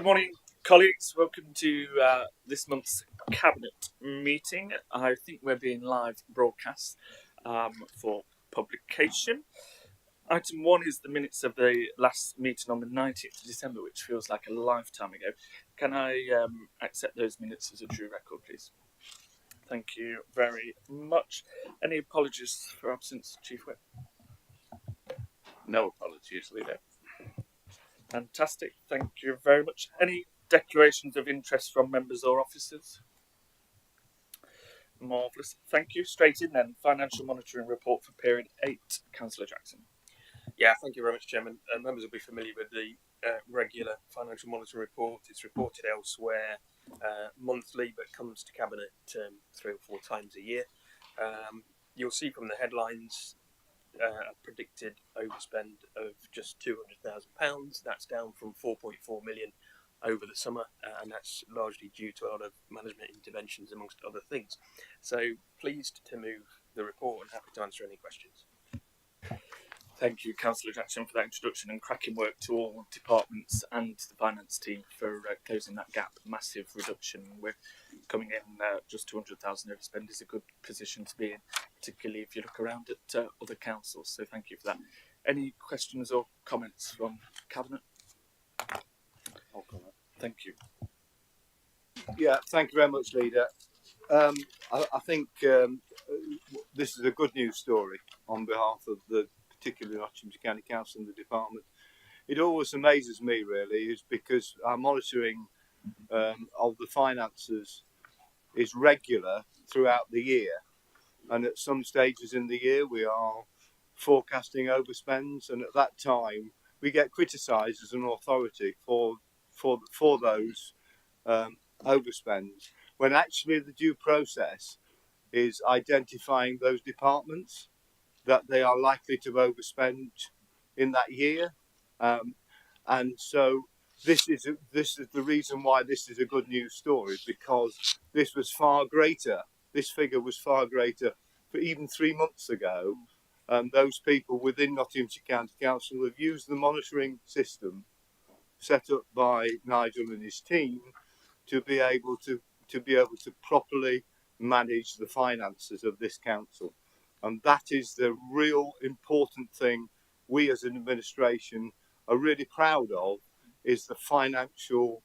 morning, colleagues. Welcome to this month's Cabinet meeting. I think we're being live broadcast for publication. Item 1 is the minutes of the last meeting on the 19th of December, which feels like a lifetime ago. Can I accept those minutes as a true record, please? Thank you very much. Any apologies for absence, Chief Whip? No apologies, Leader. Fantastic. Thank you very much. Any declarations of interest from members or officers? Marvellous. Thank you. Straight in then. Financial monitoring report for period 8. Councillor Jackson. Yeah, thank you very much, Chairman. Members will be familiar with the regular financial monitoring report. It's reported elsewhere monthly, but comes to Cabinet 3 or 4 times a year. You'll see from the headlines a predicted overspend of just £200,000. That's down from 4.4 million over the summer, and that's largely due to a lot of management interventions amongst other things. So pleased to move the report and happy to answer any questions. Thank you, Councillor Jackson, for that introduction, and cracking work to all departments and the finance team for closing that gap. Massive reduction. We're coming in just 200,000 overspend is a good position to be in, particularly if you look around at other councils. So thank you for that. Any questions or comments from Cabinet? I'll comment. Thank you. Yeah, thank you very much, Leader. I think this is a good news story on behalf of the particularly Nottinghamshire County Council and the department. It always amazes me, really, is because our monitoring of the finances is regular throughout the year, and at some stages in the year we are forecasting overspends, and at that time we get criticised as an authority for those overspends, when actually the due process is identifying those departments that they are likely to overspend in that year, and so this is the reason why this is a good news story, because this figure was far greater for even 3 months ago. Those people within Nottinghamshire County Council have used the monitoring system set up by Nigel and his team to be able to properly manage the finances of this council. And that is the real important thing we as an administration are really proud of, is the financial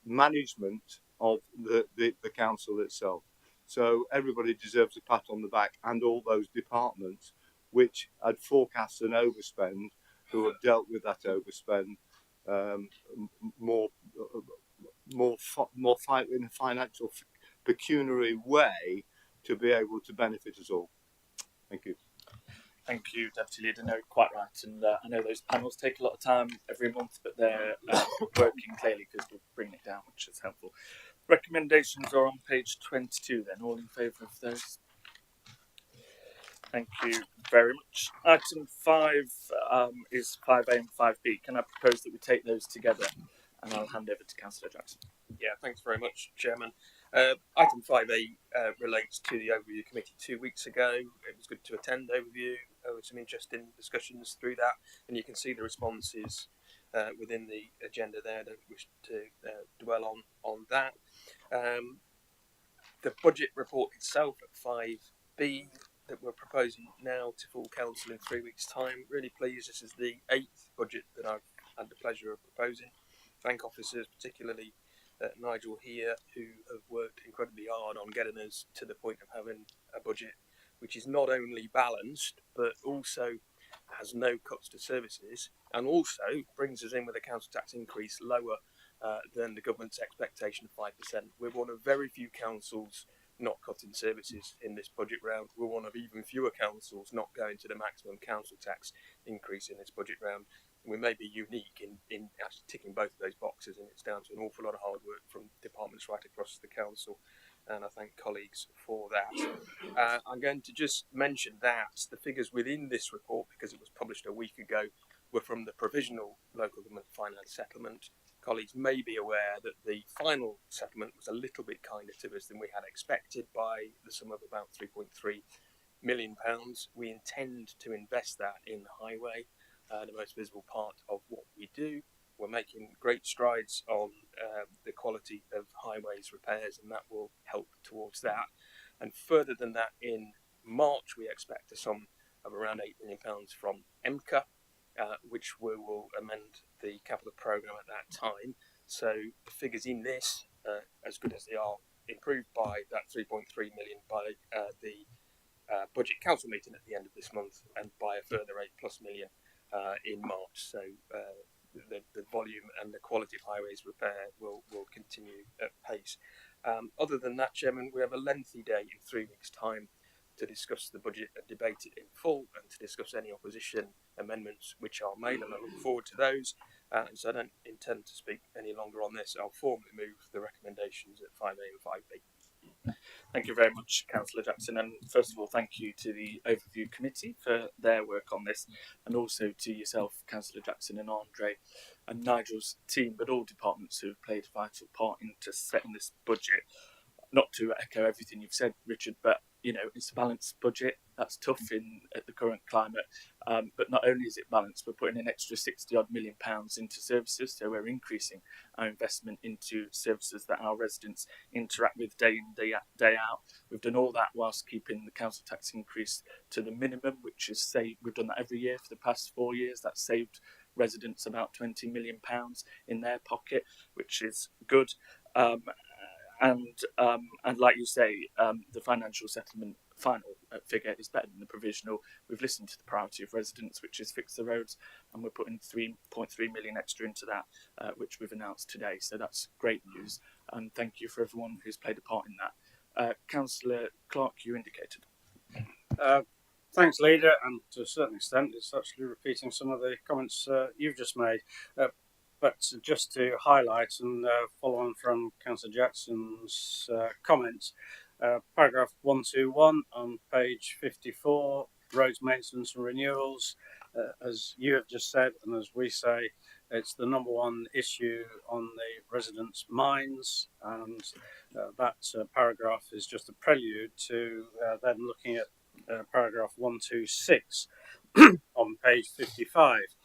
management of the council itself. So everybody deserves a pat on the back, and all those departments which had forecast an overspend, who have dealt with that overspend in a financial pecuniary way to be able to benefit us all. Thank you. Thank you, Deputy Leader. No, quite right. And I know those panels take a lot of time every month, but they're working clearly because we're bringing it down, which is helpful. Recommendations are on page 22 then. All in favour of those? Thank you very much. Item 5 is 5A and 5B. Can I propose that we take those together? And I'll hand over to Councillor Jackson. Yeah, thanks very much, Chairman. Item 5A relates to the Overview Committee 2 weeks ago. It was good to attend Overview. There were some interesting discussions through that, and you can see the responses within the agenda there. I don't wish to dwell on that. The budget report itself at 5B that we're proposing now to full council in 3 weeks' time. Really pleased. This is the 8th budget that I've had the pleasure of proposing. Thank officers, particularly Nigel here, who have worked incredibly hard on getting us to the point of having a budget which is not only balanced but also has no cuts to services, and also brings us in with a council tax increase lower than the government's expectation of 5%. We're one of very few councils not cutting services in this budget round. We're one of even fewer councils not going to the maximum council tax increase in this budget round. We may be unique in actually ticking both of those boxes, and it's down to an awful lot of hard work from departments right across the council, and I thank colleagues for that. I'm going to just mention that the figures within this report, because it was published a week ago, were from the provisional local government finance settlement. Colleagues may be aware that the final settlement was a little bit kinder to us than we had expected, by the sum of about £3.3 million. We intend to invest that in the highway, the most visible part of what we do. we're making great strides on the quality of highways repairs, and that will help towards that. And further than that, in March, we expect a sum of around £8 million from EMCA, which we will amend the capital programme at that time. So the figures in this, as good as they are, improved by that 3.3 million by the budget council meeting at the end of this month, and by a further 8+ million in March. So the volume and the quality of highways repair will continue at pace. Other than that, Chairman, we have a lengthy day in 3 weeks' time to discuss the budget and debate it in full, and to discuss any opposition amendments which are made, and I look forward to those. And so I don't intend to speak any longer on this. I'll formally move the recommendations at 5A and 5B. Thank you very much, Councillor Jackson. And first of all, thank you to the Overview Committee for their work on this, and also to yourself, Councillor Jackson, and Andre and Nigel's team, but all departments who have played a vital part into setting this budget. Not to echo everything you've said, Richard, but you know, it's a balanced budget. That's tough at the current climate. But not only is it balanced, we're putting an extra £60-odd million into services. So we're increasing our investment into services that our residents interact with day in, day out. We've done all that whilst keeping the council tax increase to the minimum, which is we've done that every year for the past 4 years. That's saved residents about £20 million in their pocket, which is good. And like you say, the financial settlement final figure is better than the provisional. We've listened to the priority of residents, which is fix the roads, and we're putting 3.3 million extra into that, which we've announced today. So that's great news, and thank you for everyone who's played a part in that. Councillor Clark, you indicated. Thanks, Leader, and to a certain extent, it's actually repeating some of the comments you've just made. But just to highlight and follow on from Councillor Jackson's comments, paragraph 121 on page 54, roads maintenance and renewals, as you have just said, and as we say, it's the number one issue on the residents' minds, and that paragraph is just a prelude to then looking at paragraph 126 on page 55,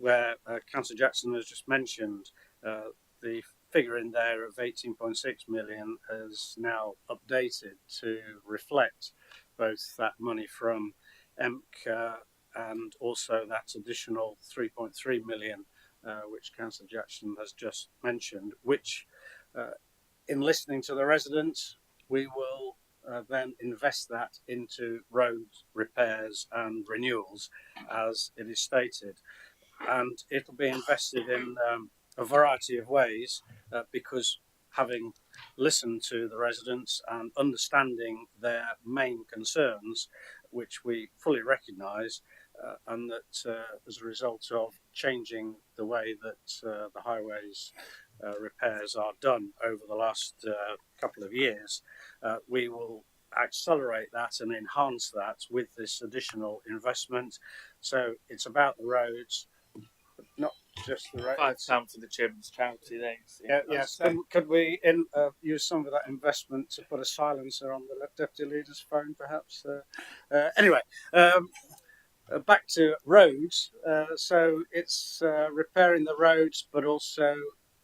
where Councillor Jackson has just mentioned the figure in there of 18.6 million is now updated to reflect both that money from EMCA and also that additional 3.3 million which Councillor Jackson has just mentioned, which in listening to the residents, we will then invest that into road repairs and renewals as it is stated. And it'll be invested in a variety of ways because having listened to the residents and understanding their main concerns, which we fully recognise, and that as a result of changing the way that the highways repairs are done over the last couple of years, we will accelerate that and enhance that with this additional investment. So it's about the roads, not just the roads. £5 for the chairman's charity. Yes. Could we use some of that investment to put a silencer on the deputy leader's phone, perhaps? Anyway, back to roads. So it's repairing the roads, but also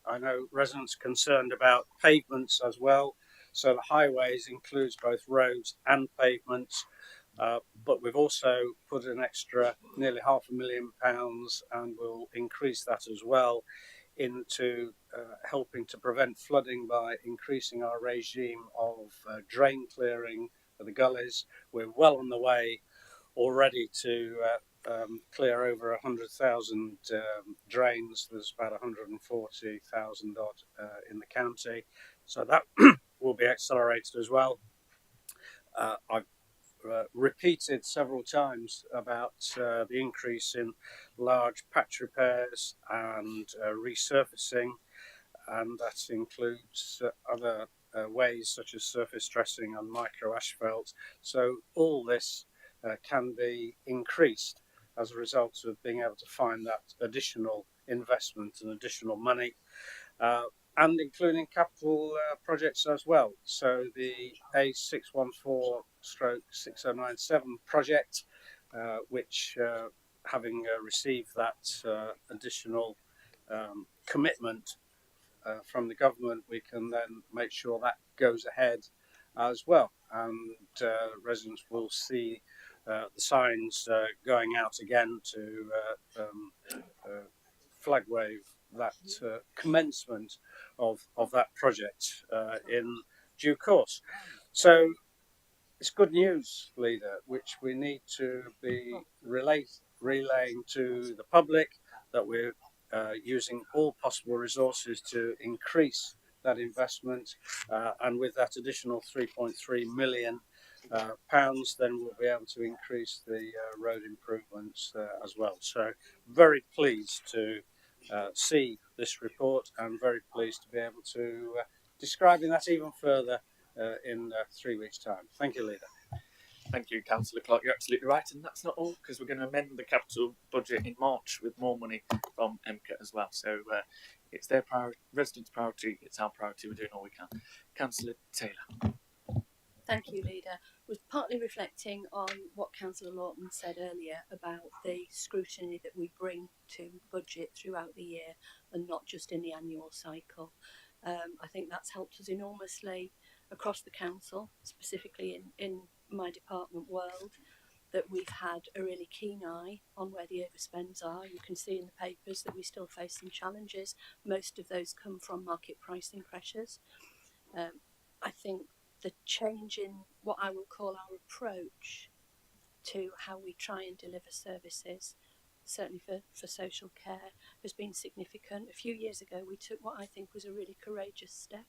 I know residents are concerned about pavements as well. So the highways includes both roads and pavements. But we've also put an extra nearly £500,000, and we'll increase that as well, into helping to prevent flooding by increasing our regime of drain clearing for the gullies. We're well on the way already to clear over 100,000 drains. There's about 140,000 odd in the county, so that will be accelerated as well. I've repeated several times about the increase in large patch repairs and resurfacing, and that includes other ways such as surface dressing and micro asphalt. So all this can be increased as a result of being able to find that additional investment and additional money. And including capital projects as well. So the A614/6097 project, which having received that additional commitment from the government, we can then make sure that goes ahead as well, and residents will see the signs going out again to flag wave that commencement of that project in due course. So it's good news, Leader, which we need to be relaying to the public, that we're using all possible resources to increase that investment, and with that additional 3.3 million pounds, then we'll be able to increase the road improvements as well. So very pleased to see this report, and very pleased to be able to describing that even further in 3 weeks' time. Thank you, Leader. Thank you, Councillor Clark. You're absolutely right, and that's not all, because we're going to amend the capital budget in March with more money from MCA as well. So it's their priority, residents' priority. It's our priority. We're doing all we can. Councillor Taylor. Thank you, Leader. Was partly reflecting on what Councillor Lawton said earlier about the scrutiny that we bring to budget throughout the year and not just in the annual cycle. I think that's helped us enormously across the council, specifically in my department world, that we've had a really keen eye on where the overspends are. You can see in the papers that we still face some challenges. Most of those come from market pricing pressures. I think the change in what I will call our approach to how we try and deliver services, certainly for social care, has been significant. A few years ago, we took what I think was a really courageous step.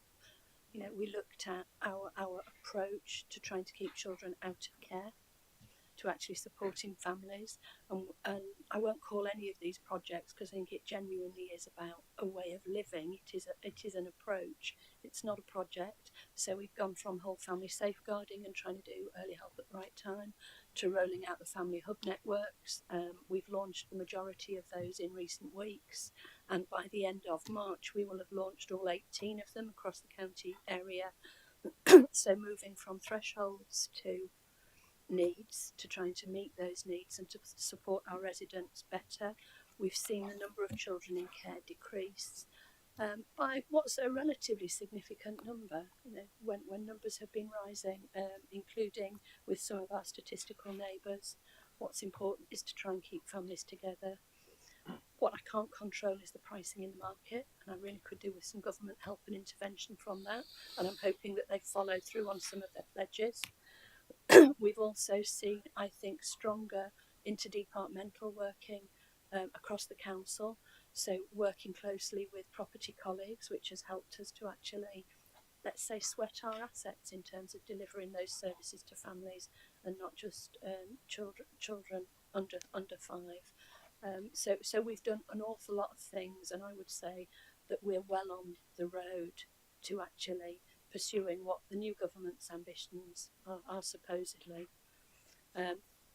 You know, we looked at our approach to trying to keep children out of care, to actually supporting families, and I won't call any of these projects, because I think it genuinely is about a way of living. It is an approach. It's not a project. So we've gone from whole family safeguarding and trying to do early help at the right time to rolling out the family hub networks. We've launched the majority of those in recent weeks, and by the end of March we will have launched all 18 of them across the county area. So moving from thresholds to needs, to trying to meet those needs and to support our residents better. We've seen the number of children in care decrease by what's a relatively significant number. You know, when numbers have been rising, including with some of our statistical neighbours, what's important is to try and keep families together. What I can't control is the pricing in the market, and I really could do with some government help and intervention from that, and I'm hoping that they follow through on some of their pledges. We've also seen, I think, stronger interdepartmental working across the council, so working closely with property colleagues, which has helped us to actually, let's say, sweat our assets in terms of delivering those services to families and not just children under 5. So we've done an awful lot of things, and I would say that we're well on the road to actually pursuing what the new government's ambitions are supposedly.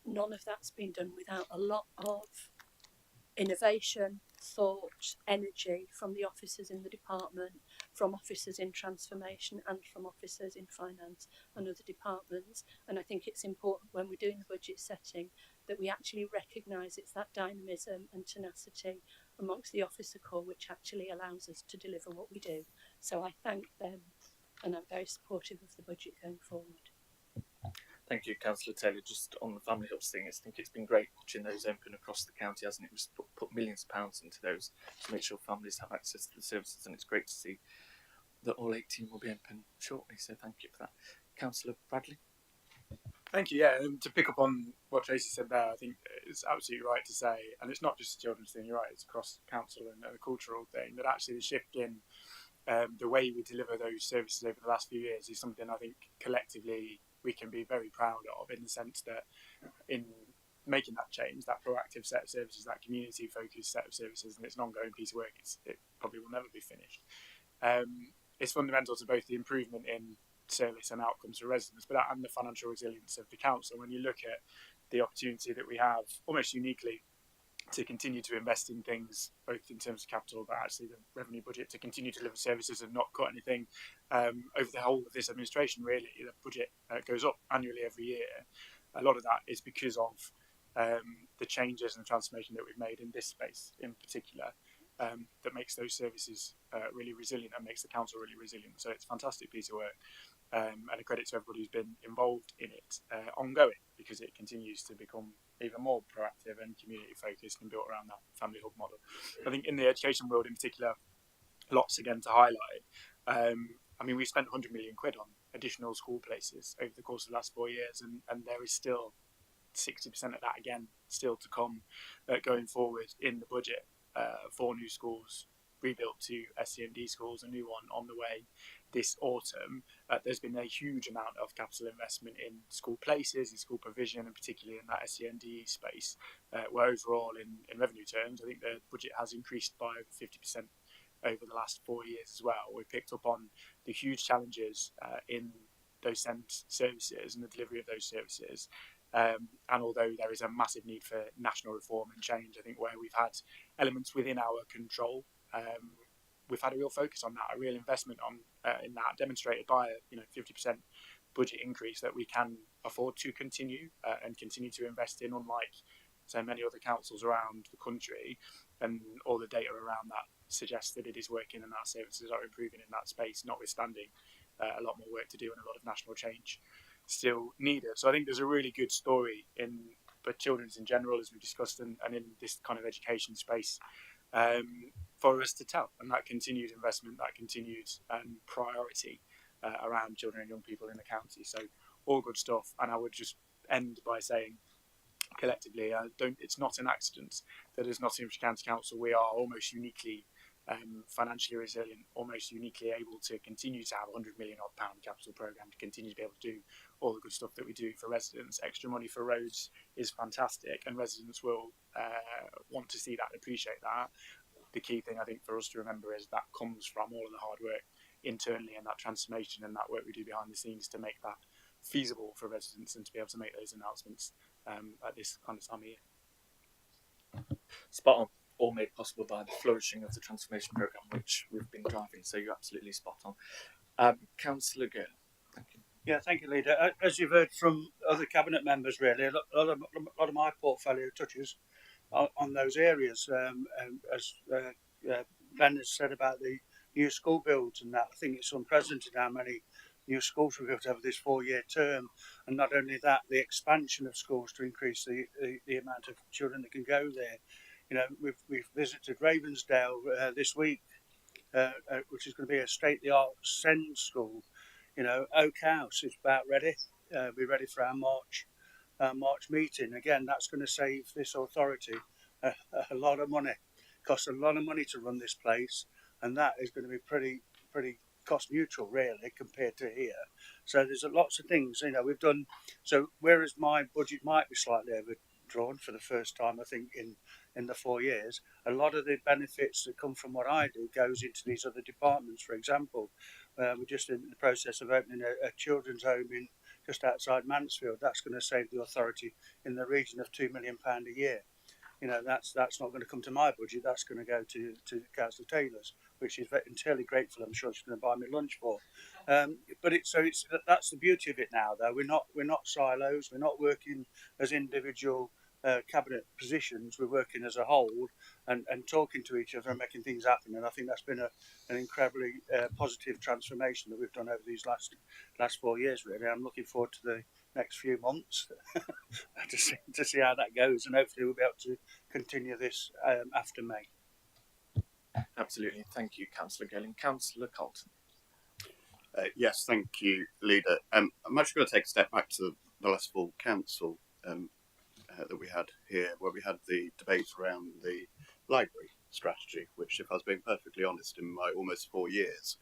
None of that's been done without a lot of innovation, thought, energy from the officers in the department, from officers in transformation, and from officers in finance and other departments. And I think it's important when we're doing the budget setting that we actually recognise it's that dynamism and tenacity amongst the officer corps which actually allows us to deliver what we do. So I thank them, and I'm very supportive of the budget going forward. Thank you, Councillor Taylor. Just on the family hubs thing, I think it's been great watching those open across the county, hasn't it? We've put millions of pounds into those to make sure families have access to the services, and it's great to see that all 18 will be open shortly. So thank you for that. Councillor Bradley. Thank you. Yeah, to pick up on what Tracy said there, I think it's absolutely right to say, and it's not just a children's thing, you're right, it's across council and a cultural thing, that actually the shift in the way we deliver those services over the last few years is something I think collectively we can be very proud of, in the sense that in making that change, that proactive set of services, that community focused set of services, and it's an ongoing piece of work, it probably will never be finished. It's fundamental to both the improvement in service and outcomes for residents, but and the financial resilience of the council. When you look at the opportunity that we have almost uniquely to continue to invest in things, both in terms of capital, but actually the revenue budget, to continue to deliver services and not cut anything over the whole of this administration, really. The budget goes up annually every year. A lot of that is because of the changes and transformation that we've made in this space in particular. that makes those services really resilient and makes the council really resilient. So it's a fantastic piece of work, and a credit to everybody who's been involved in it ongoing, because it continues to become even more proactive and community focused and built around that family hub model. I think in the education world in particular, lots again to highlight. I mean, we spent 100 million quid on additional school places over the course of the last 4 years, and there is still 60% of that again still to come going forward in the budget. 4 new schools rebuilt to SEND schools, a new one on the way this autumn. There's been a huge amount of capital investment in school places, in school provision, and particularly in that SEND space, where overall in revenue terms, I think the budget has increased by over 50% over the last 4 years as well. We picked up on the huge challenges in those SEND services and the delivery of those services. And although there is a massive need for national reform and change, I think where we've had elements within our control, we've had a real focus on that, a real investment on in that, demonstrated by a 50% budget increase that we can afford to continue and continue to invest in, unlike so many other councils around the country. And all the data around that suggests that it is working and that services are improving in that space, notwithstanding a lot more work to do and a lot of national change still needed. So I think there's a really good story in but children's in general, as we discussed, and in this kind of education space for us to tell, and that continued investment, that continued priority around children and young people in the county. So all good stuff. And I would just end by saying, collectively, it's not an accident that as Nottinghamshire County Council we are almost uniquely financially resilient, almost uniquely able to continue to have a £100 million capital programme, to continue to be able to do all the good stuff that we do for residents. Extra money for roads is fantastic, and residents will want to see that, appreciate that. The key thing I think for us to remember is that comes from all of the hard work internally and that transformation and that work we do behind the scenes to make that feasible for residents and to be able to make those announcements at this kind of time of year. Spot on. All made possible by the flourishing of the transformation programme, which we've been driving. So you're absolutely spot on. Councillor Gill, thank you. Yeah, thank you, Leader. As you've heard from other cabinet members, really, a lot of my portfolio touches on those areas. As Ben has said about the new school builds and that, I think it's unprecedented how many new schools we've built over this 4-year term, and not only that, the expansion of schools to increase the amount of children that can go there. We've visited Ravensdale this week, which is going to be a state-of-the-art SEND school. Oak House is about ready. Be ready for our March meeting. Again, that's going to save this authority a lot of money. Costs a lot of money to run this place, and that is going to be pretty cost neutral, really, compared to here. So there's lots of things we've done. So whereas my budget might be slightly overdrawn for the first time, I think in the 4 years, a lot of the benefits that come from what I do goes into these other departments. For example, we're just in the process of opening a children's home in just outside Mansfield. That's going to save the authority in the region of £2 million a year. That's not going to come to my budget. That's going to go to Councillor Taylor's, which she's entirely grateful. I'm sure she's going to buy me lunch for. But that's the beauty of it now. Though we're not silos. We're not working as individual cabinet positions. We're working as a whole and talking to each other and making things happen. And I think that's been an incredibly positive transformation that we've done over these last 4 years. Really, I'm looking forward to the next few months to see how that goes, and hopefully we'll be able to continue this after May. Absolutely, thank you, Councillor Gilling. Councillor Colton. Yes, thank you, Leader. I'm actually going to take a step back to the last full council that we had here, where we had the debate around the library strategy, which, if I was being perfectly honest, in my almost 4 years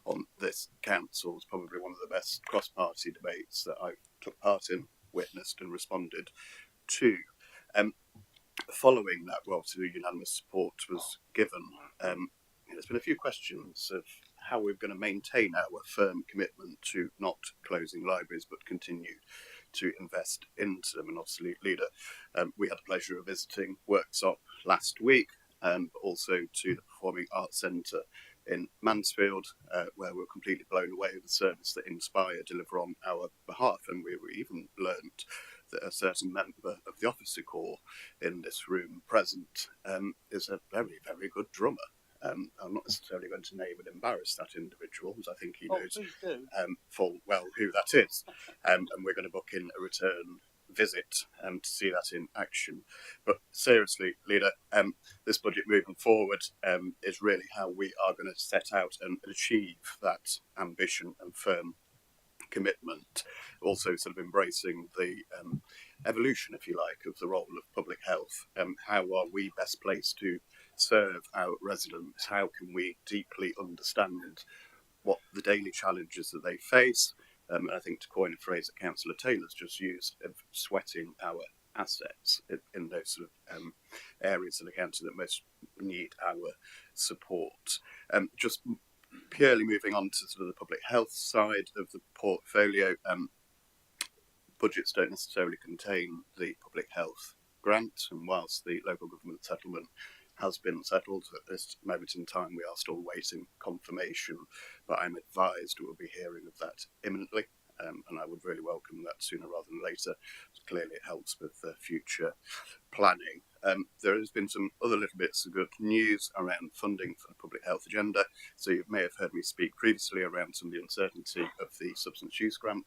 on this council, is probably one of the best cross-party debates that I've took part in, witnessed and responded to. Following that, well, to unanimous support was given. There's been a few questions of how we're going to maintain our firm commitment to not closing libraries but continue to invest into them. And obviously, Leader, we had the pleasure of visiting Worksop last week, but also to the Performing Arts Centre in Mansfield, where we were completely blown away with the service that Inspire deliver on our behalf. And we even learnt that a certain member of the officer corps in this room present is a very, very good drummer. I'm not necessarily going to name and embarrass that individual, as I think he knows full well who that is. And we're going to book in a return visit to see that in action. But seriously, Leader, this budget moving forward is really how we are going to set out and achieve that ambition and firm commitment, also sort of embracing the evolution, if you like, of the role of public health. How are we best placed to serve our residents? How can we deeply understand what the daily challenges that they face? And I think, to coin a phrase that Councillor Taylor's just used, of sweating our assets in those sort of areas of the county that most need our support. Just purely moving on to sort of the public health side of the portfolio, budgets don't necessarily contain the public health grant, and whilst the local government settlement has been settled at this moment in time, we are still waiting confirmation, but I'm advised we'll be hearing of that imminently, and I would really welcome that sooner rather than later. Clearly it helps with future planning. There has been some other little bits of good news around funding for the public health agenda. So you may have heard me speak previously around some of the uncertainty of the substance use grant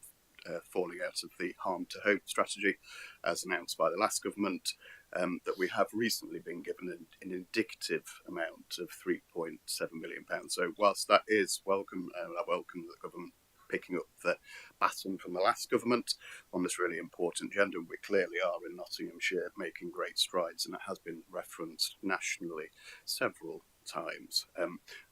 falling out of the harm to hope strategy as announced by the last government, that we have recently been given an indicative amount of £3.7 million. So whilst that is welcome, I welcome the government picking up the baton from the last government on this really important agenda. We clearly are in Nottinghamshire making great strides, and it has been referenced nationally several times.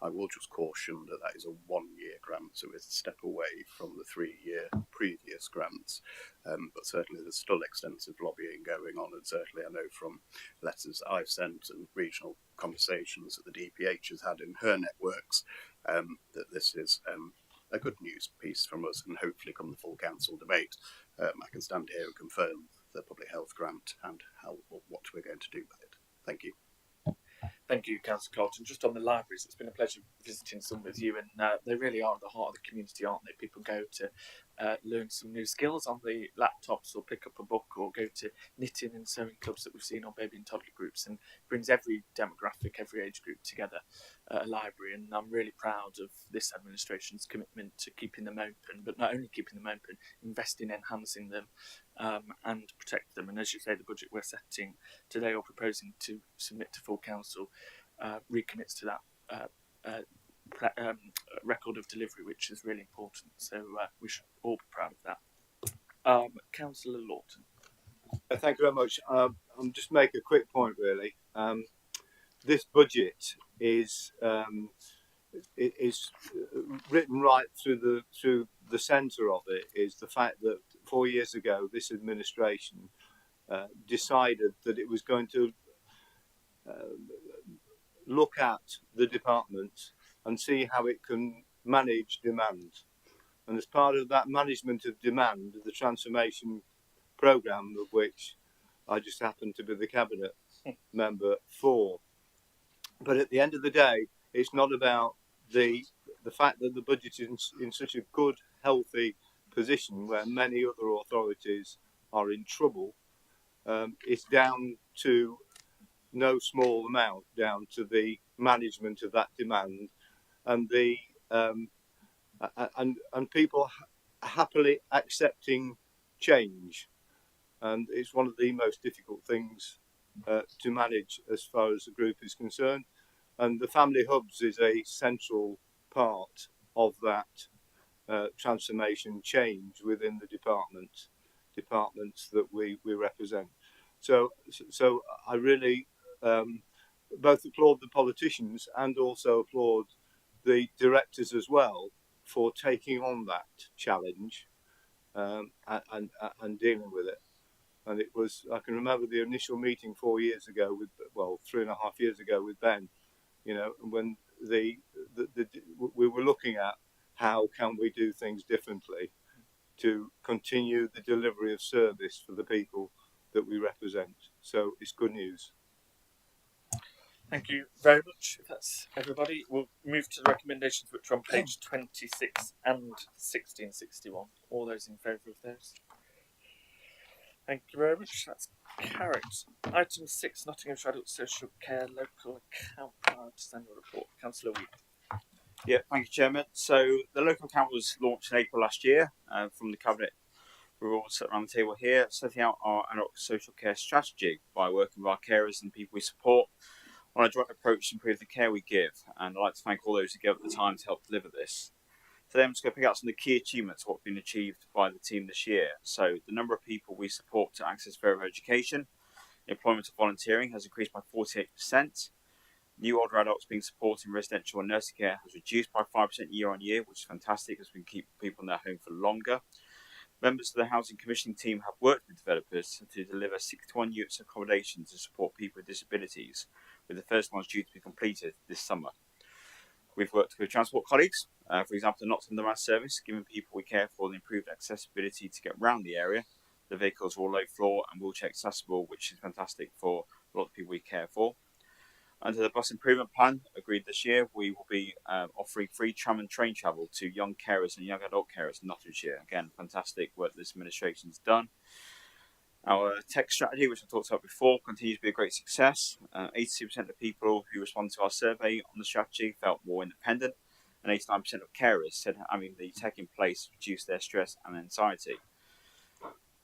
I will just caution that that is a one-year grant, so it's a step away from the 3-year previous grants, but certainly there's still extensive lobbying going on, and certainly I know from letters that I've sent and regional conversations that the DPH has had in her networks that this is a good news piece from us, and hopefully come the full council debate, I can stand here and confirm the public health grant and what we're going to do with it. Thank you. Thank you, Councillor Carlton. Just on the libraries, it's been a pleasure visiting some with you, and they really are at the heart of the community, aren't they? People go to learn some new skills on the laptops, or pick up a book, or go to knitting and sewing clubs that we've seen on baby and toddler groups, and brings every demographic, every age group together at a library. And I'm really proud of this administration's commitment to keeping them open, but not only keeping them open, investing, enhancing them, and protect them. And as you say, the budget we're setting today, or proposing to submit to full council, recommits to that record of delivery, which is really important. So we should all be proud of that. Councillor Lawton. Thank you very much. I'll just make a quick point, really. This budget is written right through the centre of it is the fact that 4 years ago this administration decided that it was going to look at the department and see how it can manage demand. And as part of that management of demand, the transformation programme, of which I just happen to be the cabinet member for. But at the end of the day, it's not about the fact that the budget is in such a good, healthy position where many other authorities are in trouble. It's down to no small amount down to the management of that demand, and the and people happily accepting change. And it's one of the most difficult things to manage as far as the group is concerned. And the family hubs is a central part of that transformation change within the departments that we represent. So I really both applaud the politicians and also applaud the directors as well for taking on that challenge and dealing with it. And it was, I can remember the initial meeting 4 years ago with, well, 3.5 years ago with Ben, you know, when we were looking at how can we do things differently to continue the delivery of service for the people that we represent. So it's good news. Thank you very much. If that's everybody, we'll move to the recommendations, which are on page 26 and 1661. All those in favour of those? Thank you very much. That's carried. Item 6, Nottinghamshire Adult Social Care Local Account Annual Report. Councillor Weed. Yeah, thank you, Chairman. So the local account was launched in April last year from the Cabinet. We're all sat around the table here, setting out our adult social care strategy by working with our carers and people we support on a joint approach to improve the care we give. And I'd like to thank all those who gave up the time to help deliver this. Today I'm just going to pick out some of the key achievements of what's been achieved by the team this year. So the number of people we support to access further education, employment of volunteering has increased by 48%. New older adults being supported in residential and nursing care has reduced by 5% year on year, which is fantastic as we can keep people in their home for longer. Members of the Housing Commissioning team have worked with developers to deliver 61 units of accommodation to support people with disabilities, with the first ones due to be completed this summer. We've worked with transport colleagues, for example, the Nottinghamshire service, giving people we care for the improved accessibility to get around the area. The vehicles are all low floor and wheelchair accessible, which is fantastic for a lot of people we care for. Under the bus improvement plan agreed this year, we will be offering free tram and train travel to young carers and young adult carers in Nottinghamshire. Again, fantastic work this administration's done. Our tech strategy, which I talked about before, continues to be a great success. 82% of people who responded to our survey on the strategy felt more independent, and 89% of carers said having the tech in place reduced their stress and anxiety.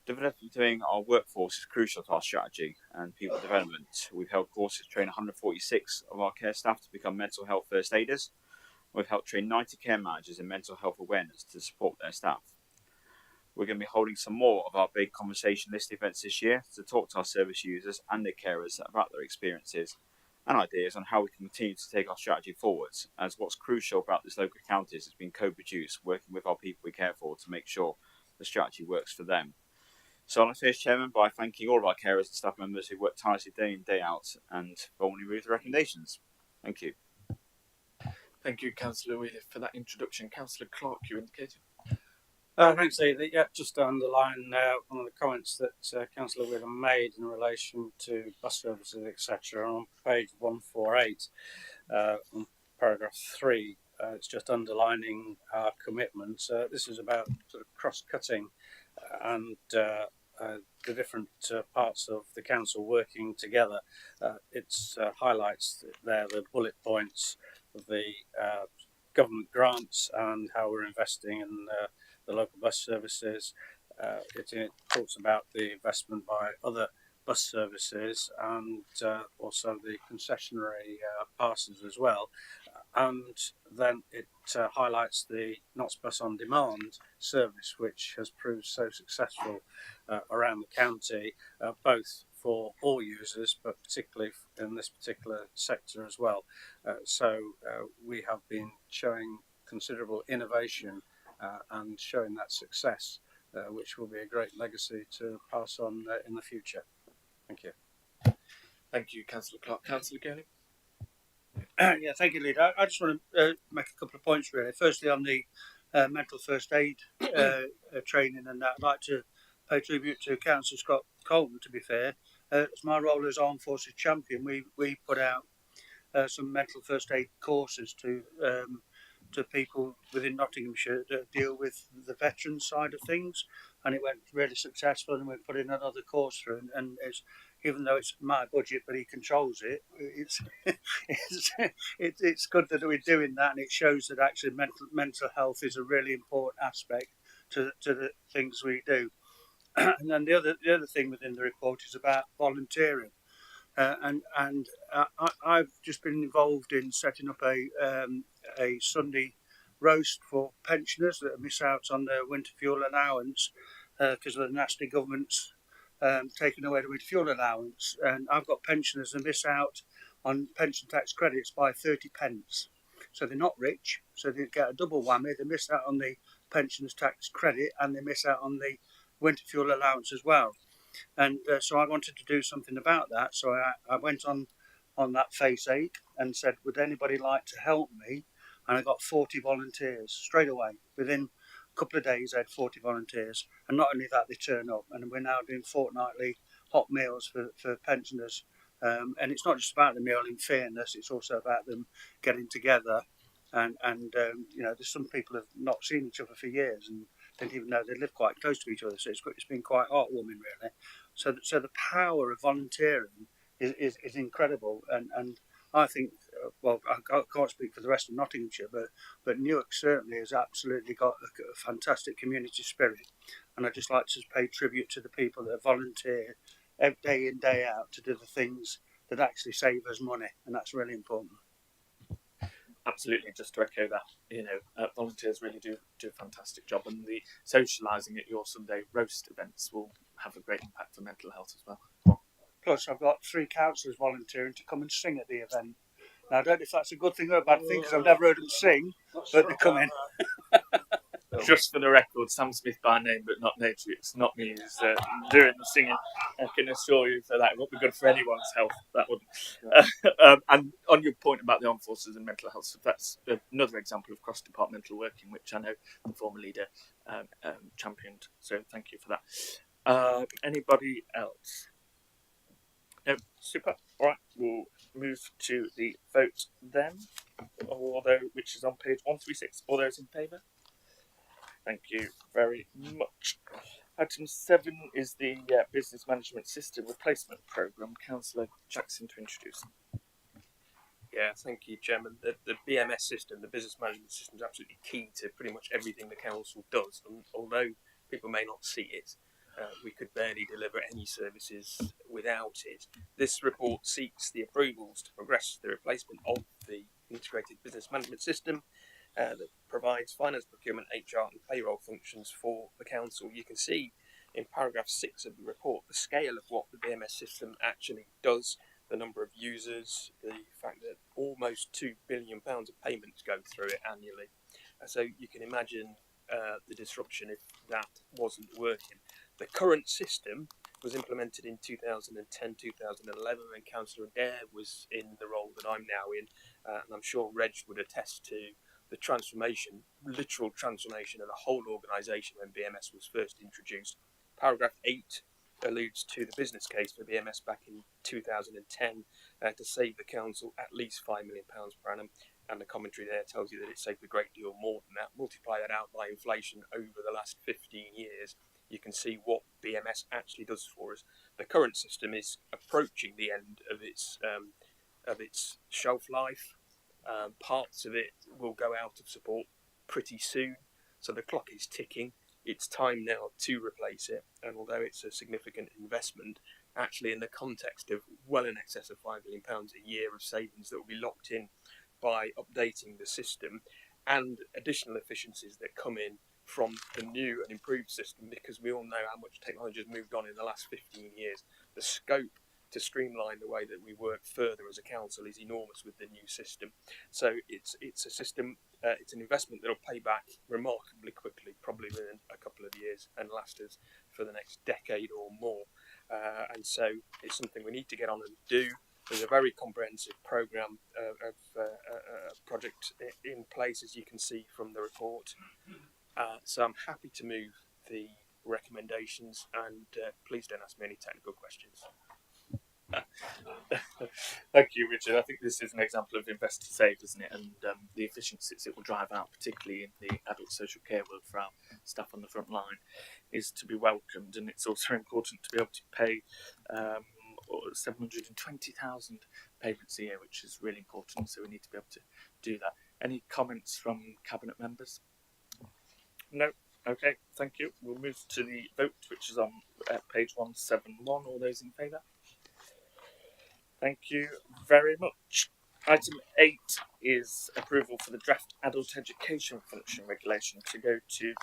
Developing our workforce is crucial to our strategy and people development. We've held courses to train 146 of our care staff to become mental health first aiders. We've helped train 90 care managers in mental health awareness to support their staff. We're going to be holding some more of our big conversation list events this year to talk to our service users and their carers about their experiences and ideas on how we can continue to take our strategy forwards, as what's crucial about this local account is it's been co-produced, working with our people we care for to make sure the strategy works for them. So I'd like to finish, Chairman, by thanking all of our carers and staff members who work tirelessly day in, day out and formally move the recommendations. Thank you. Thank you, Councillor Wheeler, for that introduction. Councillor Clark, you indicated. Thanks, Lee. Yeah, just to underline one of the comments that Councillor Wheeler made in relation to bus services, etc. On page 148, on paragraph 3, it's just underlining our commitment. This is about sort of cross-cutting and the different parts of the council working together. It highlights there the bullet points of the government grants and how we're investing in the local bus services. It talks about the investment by other bus services and also the concessionary passes as well. And then it highlights the Knots Bus On Demand service, which has proved so successful around the county, both for all users, but particularly in this particular sector as well. So we have been showing considerable innovation and showing that success, which will be a great legacy to pass on in the future. Thank you. Thank you, Councillor Clark. Councillor Gurney. Yeah, thank you, Leader. I just want to make a couple of points, really. Firstly, on the mental first aid training and that, I'd like to pay tribute to Councillor Scott Colton, to be fair. It's my role as Armed Forces Champion. We put out some mental first aid courses to people within Nottinghamshire that deal with the veteran side of things, and it went really successful, and we're putting another course through, and it's, even though it's my budget but he controls it, it's good that we're doing that, and it shows that actually mental health is a really important aspect to the things we do. And then the other thing within the report is about volunteering. I've just been involved in setting up a Sunday roast for pensioners that miss out on their winter fuel allowance because of the nasty government's taking away the winter fuel allowance. And I've got pensioners that miss out on pension tax credits by 30 pence. So they're not rich, so they get a double whammy. They miss out on the pensioners tax credit and they miss out on the winter fuel allowance as well. And so I wanted to do something about that. So I went on that face ache and said, would anybody like to help me? And I got 40 volunteers straight away. Within a couple of days, I had 40 volunteers. And not only that, they turn up. And we're now doing fortnightly hot meals for pensioners. And it's not just about the meal, in fairness, it's also about them getting together. And you know, there's some people have not seen each other for years, and didn't even know they lived quite close to each other. So it's been quite heartwarming, really. So the power of volunteering is incredible, and I think, well, I can't speak for the rest of Nottinghamshire, but Newark certainly has absolutely got a fantastic community spirit, and I'd just like to pay tribute to the people that volunteer day in, day out to do the things that actually save us money, and that's really important. Absolutely, just to echo that, volunteers really do a fantastic job, and the socialising at your Sunday roast events will have a great impact on mental health as well. Plus, I've got 3 councillors volunteering to come and sing at the event. Now, I don't know if that's a good thing or a bad thing, because I've never heard them sing, but they come in. Just for the record, Sam Smith by name, but not nature. It's not me who's doing the singing. I can assure you for that. It won't be good for anyone's health. That wouldn't. And on your point about the armed forces and mental health, that's another example of cross-departmental working, which I know the former leader championed. So thank you for that. Anybody else? No, super. All right, we'll move to the vote then. Which is on page 136. All those in favour? Thank you very much. Item 7 is the Business Management System Replacement Programme. Councillor Jackson to introduce. Yeah, thank you, Chairman. The BMS system, the Business Management System, is absolutely key to pretty much everything the council does. And although people may not see it, we could barely deliver any services without it. This report seeks the approvals to progress the replacement of the integrated business management system that provides finance, procurement, HR and payroll functions for the council. You can see in paragraph 6 of the report the scale of what the BMS system actually does, the number of users, the fact that almost £2 billion of payments go through it annually. So you can imagine the disruption if that wasn't working. The current system was implemented in 2010-2011 when Councillor Adair was in the role that I'm now in, and I'm sure Reg would attest to the transformation, literal transformation of the whole organisation when BMS was first introduced. Paragraph 8 alludes to the business case for BMS back in 2010 to save the council at least £5 million per annum, and the commentary there tells you that it saved a great deal more than that. Multiply that out by inflation over the last 15 years, you can see what BMS actually does for us. The current system is approaching the end of its shelf life. Parts of it will go out of support pretty soon, so the clock is ticking. It's time now to replace it, and although it's a significant investment, actually in the context of well in excess of £5 million a year of savings that will be locked in by updating the system, and additional efficiencies that come in from the new and improved system, because we all know how much technology has moved on in the last 15 years. The scope to streamline the way that we work further as a council is enormous with the new system. So it's a system, it's an investment that will pay back remarkably quickly, probably within a couple of years, and last us for the next decade or more. And so it's something we need to get on and do. There's a very comprehensive programme of project in place, as you can see from the report. So I'm happy to move the recommendations, and please don't ask me any technical questions. Thank you, Richard. I think this is an example of invest to save, isn't it? And the efficiencies it will drive out, particularly in the adult social care world for our staff on the front line, is to be welcomed. And it's also important to be able to pay 720,000 payments a year, which is really important. So we need to be able to do that. Any comments from Cabinet members? No. Okay, thank you. We'll move to the vote, which is on page 171. All those in favour? Thank you very much. Item 8 is approval for the draft adult education function regulation to go to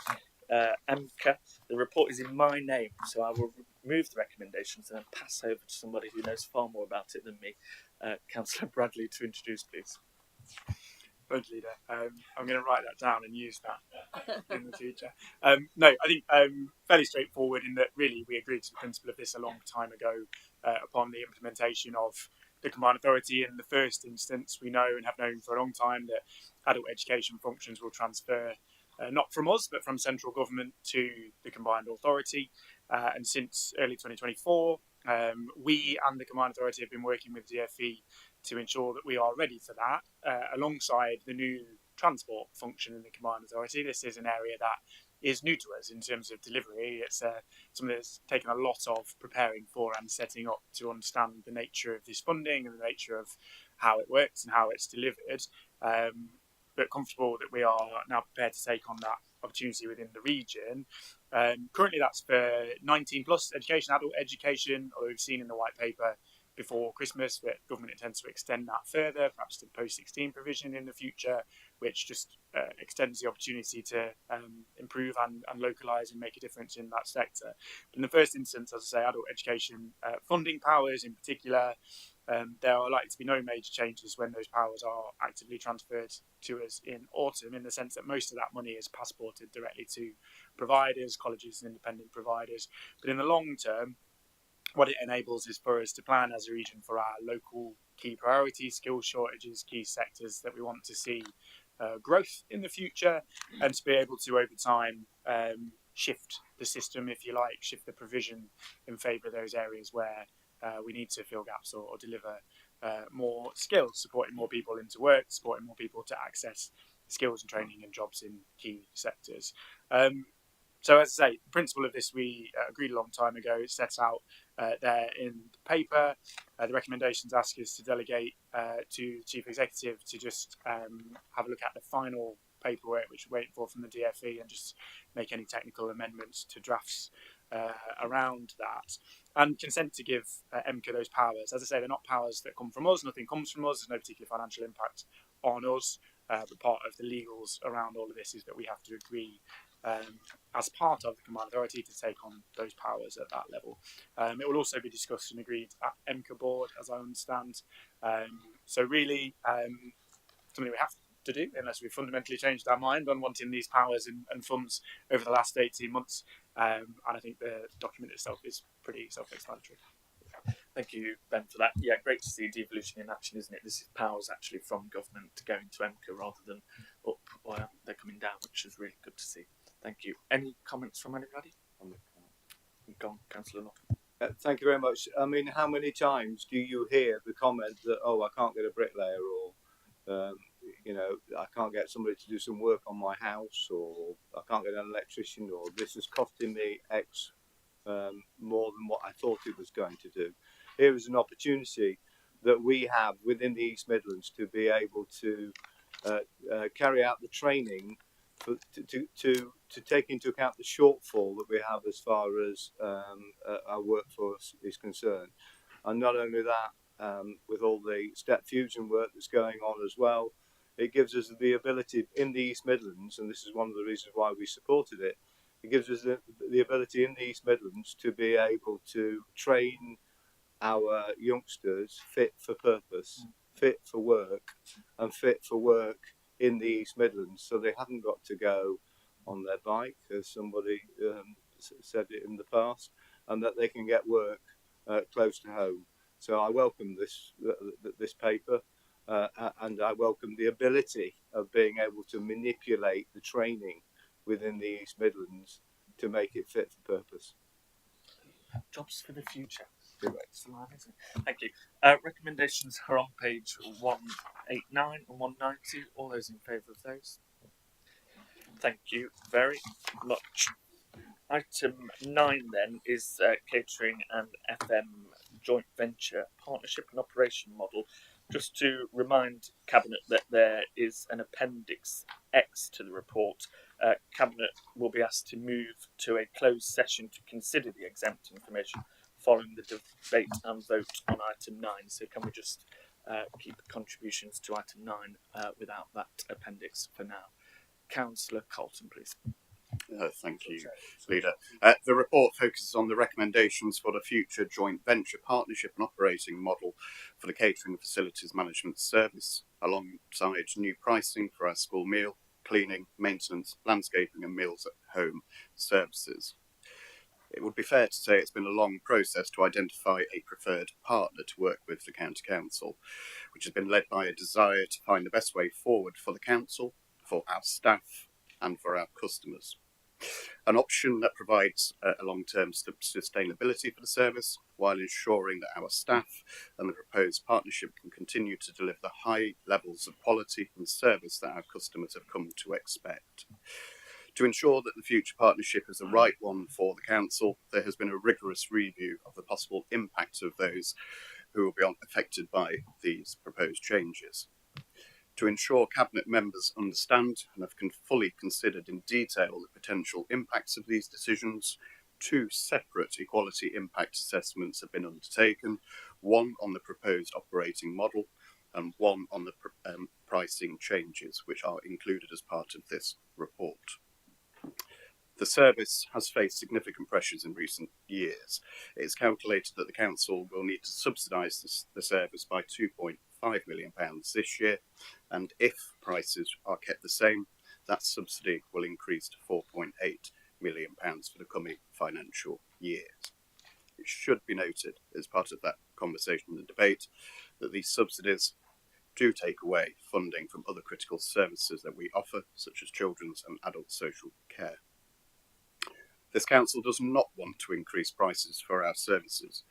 AMCA. The report is in my name, so I will remove the recommendations and then pass over to somebody who knows far more about it than me, Councillor Bradley, to introduce, please. Good leader. I'm going to write that down and use that in the future. No, I think fairly straightforward in that really we agreed to the principle of this a long time ago upon the implementation of the combined authority. In the first instance, we know and have known for a long time that adult education functions will transfer not from us but from central government to the combined authority. And since early 2024, we and the combined authority have been working with DfE to ensure that we are ready for that, alongside the new transport function in the combined authority. This is an area that is new to us in terms of delivery. It's something that's taken a lot of preparing for and setting up to understand the nature of this funding and the nature of how it works and how it's delivered. But comfortable that we are now prepared to take on that opportunity within the region. Currently, that's for 19 plus education, adult education, although we've seen in the white paper before Christmas that government intends to extend that further, perhaps to post-16 provision in the future, which just extends the opportunity to improve and localise and make a difference in that sector. But in the first instance, as I say, adult education funding powers in particular, there are likely to be no major changes when those powers are actively transferred to us in autumn, in the sense that most of that money is passported directly to providers, colleges and independent providers. But in the long term, what it enables is for us to plan as a region for our local key priorities, skill shortages, key sectors that we want to see growth in the future, and to be able to, over time, shift the system, if you like, shift the provision in favour of those areas where we need to fill gaps or deliver more skills, supporting more people into work, supporting more people to access skills and training and jobs in key sectors. So, as I say, the principle of this we agreed a long time ago. It's set out there in the paper. The recommendations ask us to delegate to the Chief Executive to just have a look at the final paperwork, which we're waiting for from the DFE, and just make any technical amendments to drafts around that. And consent to give MCA those powers. As I say, they're not powers that come from us. Nothing comes from us. There's no particular financial impact on us. But part of the legals around all of this is that we have to agree as part of the Combined Authority to take on those powers at that level. It will also be discussed and agreed at MCA board, as I understand. So really, something we have to do, unless we've fundamentally changed our mind on wanting these powers and funds over the last 18 months. And I think the document itself is pretty self-explanatory. Thank you, Ben, for that. Yeah, great to see devolution in action, isn't it? This is powers actually from government going to MCA rather than up, or they're coming down, which is really good to see. Thank you. Any comments from anybody? Go on, Councillor Norton. Thank you very much. I mean, how many times do you hear the comment that, oh, I can't get a bricklayer, or you know, I can't get somebody to do some work on my house, or I can't get an electrician, or this is costing me X more than what I thought it was going to do. Here is an opportunity that we have within the East Midlands to be able to carry out the training to take into account the shortfall that we have as far as our workforce is concerned. And not only that, with all the step fusion work that's going on as well, it gives us the ability in the East Midlands, and this is one of the reasons why we supported it, it gives us the ability in the East Midlands to be able to train our youngsters fit for purpose, fit for work, and fit for work in the East Midlands, so they haven't got to go on their bike, as somebody said it in the past, and that they can get work close to home. So I welcome this paper, and I welcome the ability of being able to manipulate the training within the East Midlands to make it fit for purpose. Jobs for the future. Thank you. Recommendations are on page 189 and 190. All those in favour of those? Thank you very much. Item 9 then is catering and FM joint venture partnership and operation model. Just to remind Cabinet that there is an Appendix X to the report. Cabinet will be asked to move to a closed session to consider the exempt information following the debate and vote on item 9. So can we just keep contributions to item 9 without that appendix for now? Councillor Colton, please. Thank you, Leader. The report focuses on the recommendations for the future joint venture partnership and operating model for the catering and facilities management service, alongside new pricing for our school meal, cleaning, maintenance, landscaping and meals at home services. It would be fair to say it's been a long process to identify a preferred partner to work with the County Council, which has been led by a desire to find the best way forward for the Council, for our staff and for our customers. An option that provides a long-term sustainability for the service while ensuring that our staff and the proposed partnership can continue to deliver the high levels of quality and service that our customers have come to expect. To ensure that the future partnership is the right one for the council, there has been a rigorous review of the possible impact of those who will be affected by these proposed changes. To ensure Cabinet members understand and have fully considered in detail the potential impacts of these decisions, 2 separate equality impact assessments have been undertaken, one on the proposed operating model and one on the pricing changes, which are included as part of this report. The service has faced significant pressures in recent years. It is calculated that the council will need to subsidise the service by £2.5 million this year, and if prices are kept the same, that subsidy will increase to £4.8 million for the coming financial years. It should be noted, as part of that conversation and debate, that these subsidies do take away funding from other critical services that we offer, such as children's and adult social care. This council does not want to increase prices for our services,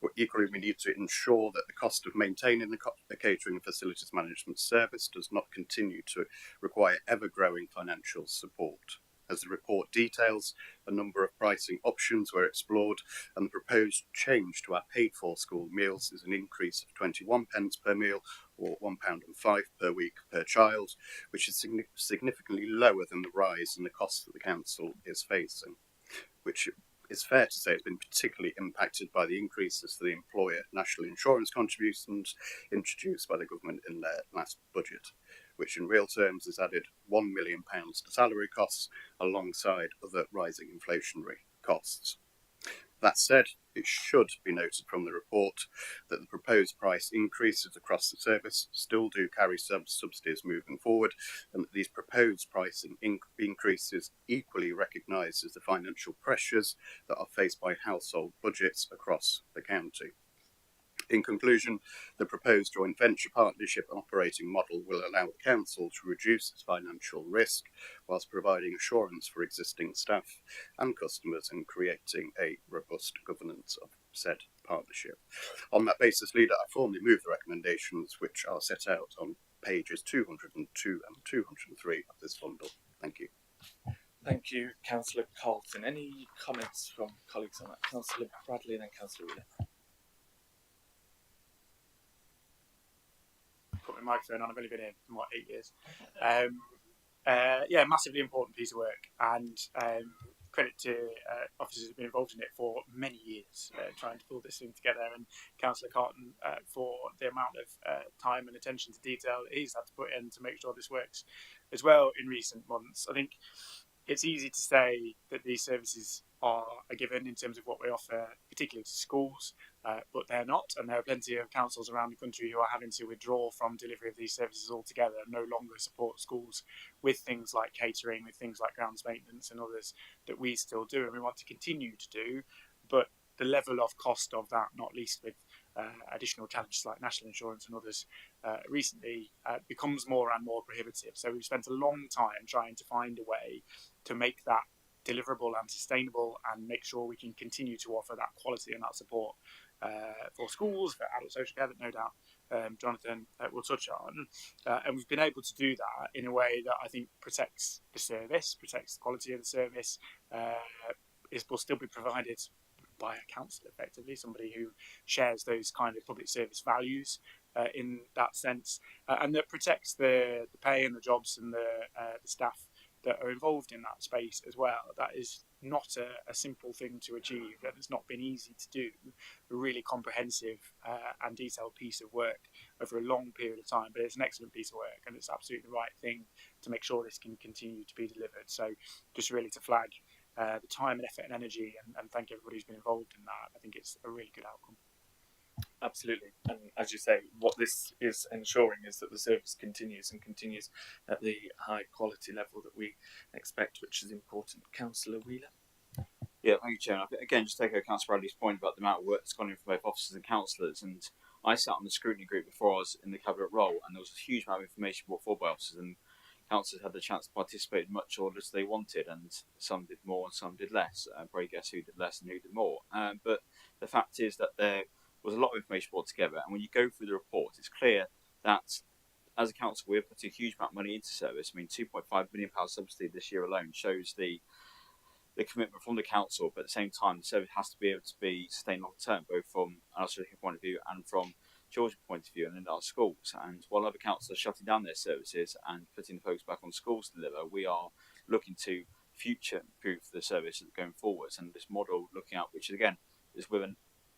but equally we need to ensure that the cost of maintaining the catering and facilities management service does not continue to require ever-growing financial support. As the report details, a number of pricing options were explored, and the proposed change to our paid-for school meals is an increase of 21 pence per meal, or £1.05 per week per child, which is significantly lower than the rise in the costs that the council is facing, which is fair to say has been particularly impacted by the increases to the employer national insurance contributions introduced by the government in their last budget, which in real terms has added £1 million to salary costs alongside other rising inflationary costs. That said, it should be noted from the report that the proposed price increases across the service still do carry some subsidies moving forward, and that these proposed pricing increases equally recognises the financial pressures that are faced by household budgets across the county. In conclusion, the proposed joint venture partnership and operating model will allow the council to reduce its financial risk whilst providing assurance for existing staff and customers and creating a robust governance of said partnership. On that basis, Leader, I formally move the recommendations which are set out on pages 202 and 203 of this bundle. Thank you. Thank you, Councillor Carlton. Any comments from colleagues on that? Councillor Bradley and then Councillor Wheeler. Put my microphone on. I've only been here for 8 years. Yeah, massively important piece of work, and credit to officers who've been involved in it for many years, trying to pull this thing together, and Councillor Carlton for the amount of time and attention to detail that he's had to put in to make sure this works as well in recent months. I think it's easy to say that these services are a given in terms of what we offer, particularly to schools, but they're not, and there are plenty of councils around the country who are having to withdraw from delivery of these services altogether and no longer support schools with things like catering, with things like grounds maintenance and others that we still do and we want to continue to do, but the level of cost of that, not least with additional challenges like national insurance and others recently, becomes more and more prohibitive. So we've spent a long time trying to find a way to make that deliverable and sustainable and make sure we can continue to offer that quality and that support for schools, for adult social care that no doubt Jonathan will touch on. And we've been able to do that in a way that I think protects the service, protects the quality of the service, will still be provided by a council, effectively, somebody who shares those kind of public service values in that sense, and that protects the pay and the jobs and the staff that are involved in that space as well. That is not a simple thing to achieve, and it's not been easy to do. A really comprehensive and detailed piece of work over a long period of time, but it's an excellent piece of work, and it's absolutely the right thing to make sure this can continue to be delivered. So just really to flag the time and effort and energy, and thank everybody who's been involved in that. I think it's a really good outcome. Absolutely, and as you say, what this is ensuring is that the service continues at the high quality level that we expect, which is important. Councillor Wheeler. Yeah, thank you, Chairman. I think, again, just to echo Councillor Bradley's point about the amount of work that's gone in from both officers and councillors, and I sat on the scrutiny group before I was in the cabinet role, and there was a huge amount of information brought forward by officers, and councillors had the chance to participate in much or as they wanted, and some did more and some did less. Probably guess who did less and who did more. But the fact is that there was a lot of information brought together, and when you go through the report, it's clear that as a council, we're putting a huge amount of money into service. I mean, £2.5 million subsidy this year alone shows the commitment from the council, but at the same time, the service has to be able to be sustained long term, both from an Australian point of view and from children's point of view and in our schools. And while other councils are shutting down their services and putting the focus back on schools to deliver, we are looking to future proof the service going forwards. And this model looking at, which again is with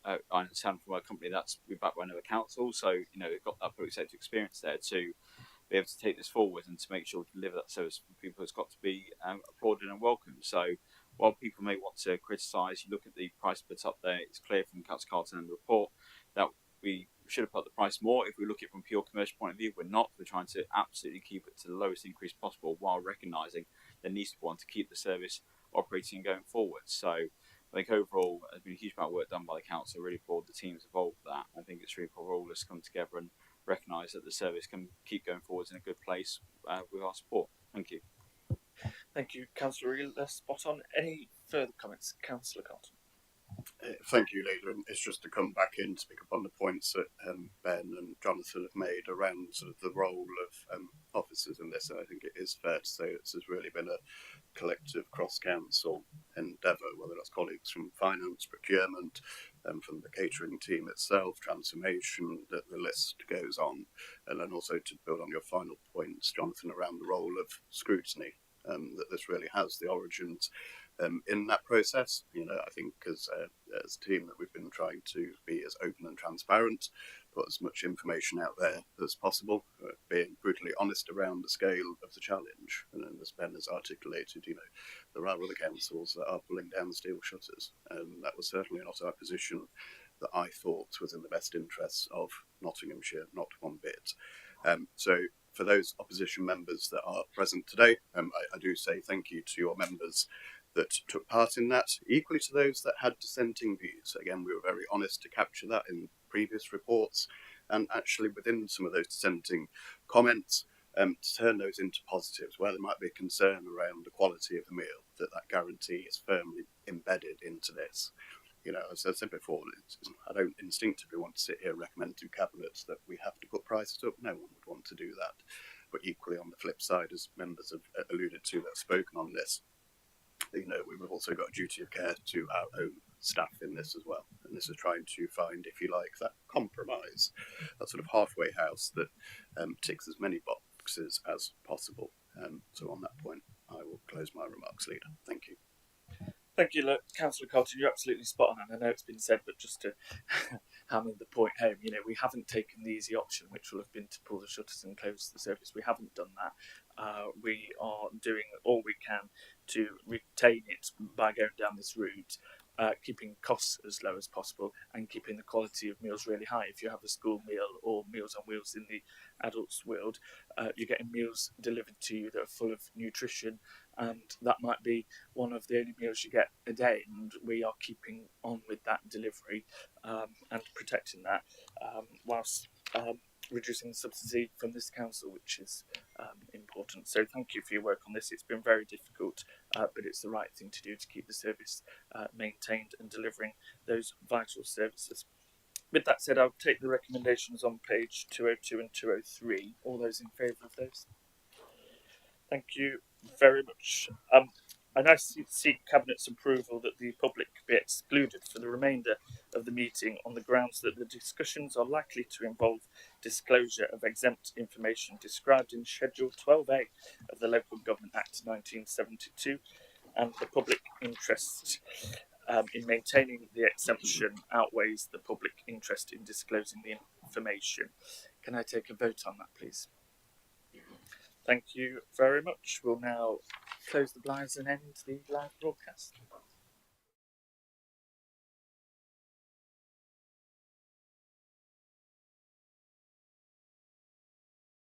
I understand from a company that's backed by another council, so they've got that public sector experience there to be able to take this forward and to make sure to deliver that service for people. It's got to be applauded and welcomed. So while people may want to criticise, you look at the price put up there, it's clear from Councillor Carlton and the report that we should have put the price more. If we look at it from a pure commercial point of view, we're not. We're trying to absolutely keep it to the lowest increase possible while recognising there needs to be one to keep the service operating and going forward. So I think overall there's been a huge amount of work done by the council. I really applaud the teams involved with that. I think it's really for all of us to come together and recognise that the service can keep going forwards in a good place with our support. Thank you. Thank you, Councillor Reel. Spot on. Any further comments, Councillor Carlton? Thank you, Leader. And it's just to come back in to pick up on the points that Ben and Jonathan have made around sort of the role of officers in this. And I think it is fair to say this has really been a collective cross-council endeavour, whether that's colleagues from finance, procurement, from the catering team itself, transformation, the list goes on. And then also to build on your final points, Jonathan, around the role of scrutiny, that this really has the origins in that process. I think as a team that we've been trying to be as open and transparent, put as much information out there as possible, being brutally honest around the scale of the challenge. And then as Ben has articulated, there are other councils that are pulling down steel shutters, and that was certainly not our position that I thought was in the best interests of Nottinghamshire, not one bit. So for those opposition members that are present today, I do say thank you to your members that took part in that, equally to those that had dissenting views. Again, we were very honest to capture that in previous reports, and actually within some of those dissenting comments, to turn those into positives, where there might be a concern around the quality of the meal, that guarantee is firmly embedded into this. As I said before, I don't instinctively want to sit here and recommend to Cabinet that we have to put prices up. No one would want to do that. But equally, on the flip side, as members have alluded to that have spoken on this, we've also got a duty of care to our own staff in this as well. And this is trying to find, if you like, that compromise, that sort of halfway house that ticks as many boxes as possible. So on that point, I will close my remarks, Leader. Thank you. Thank you, Councillor Carlton. You're absolutely spot on, and I know it's been said, but just to hammer the point home, we haven't taken the easy option, which will have been to pull the shutters and close the service. We haven't done that. We are doing all we can to retain it by going down this route, keeping costs as low as possible and keeping the quality of meals really high. If you have a school meal or Meals on Wheels in the adults world, you're getting meals delivered to you that are full of nutrition, and that might be one of the only meals you get a day, and we are keeping on with that delivery and protecting that whilst reducing the subsidy from this council, which is important. So thank you for your work on this. It's been very difficult, but it's the right thing to do to keep the service maintained and delivering those vital services. With that said, I'll take the recommendations on page 202 and 203. All those in favour of those? Thank you very much. I now seek Cabinet's approval that the public be excluded for the remainder of the meeting on the grounds that the discussions are likely to involve disclosure of exempt information described in Schedule 12A of the Local Government Act 1972, and the public interest in maintaining the exemption outweighs the public interest in disclosing the information. Can I take a vote on that, please? Thank you very much. We'll now close the blinds and end the live broadcast.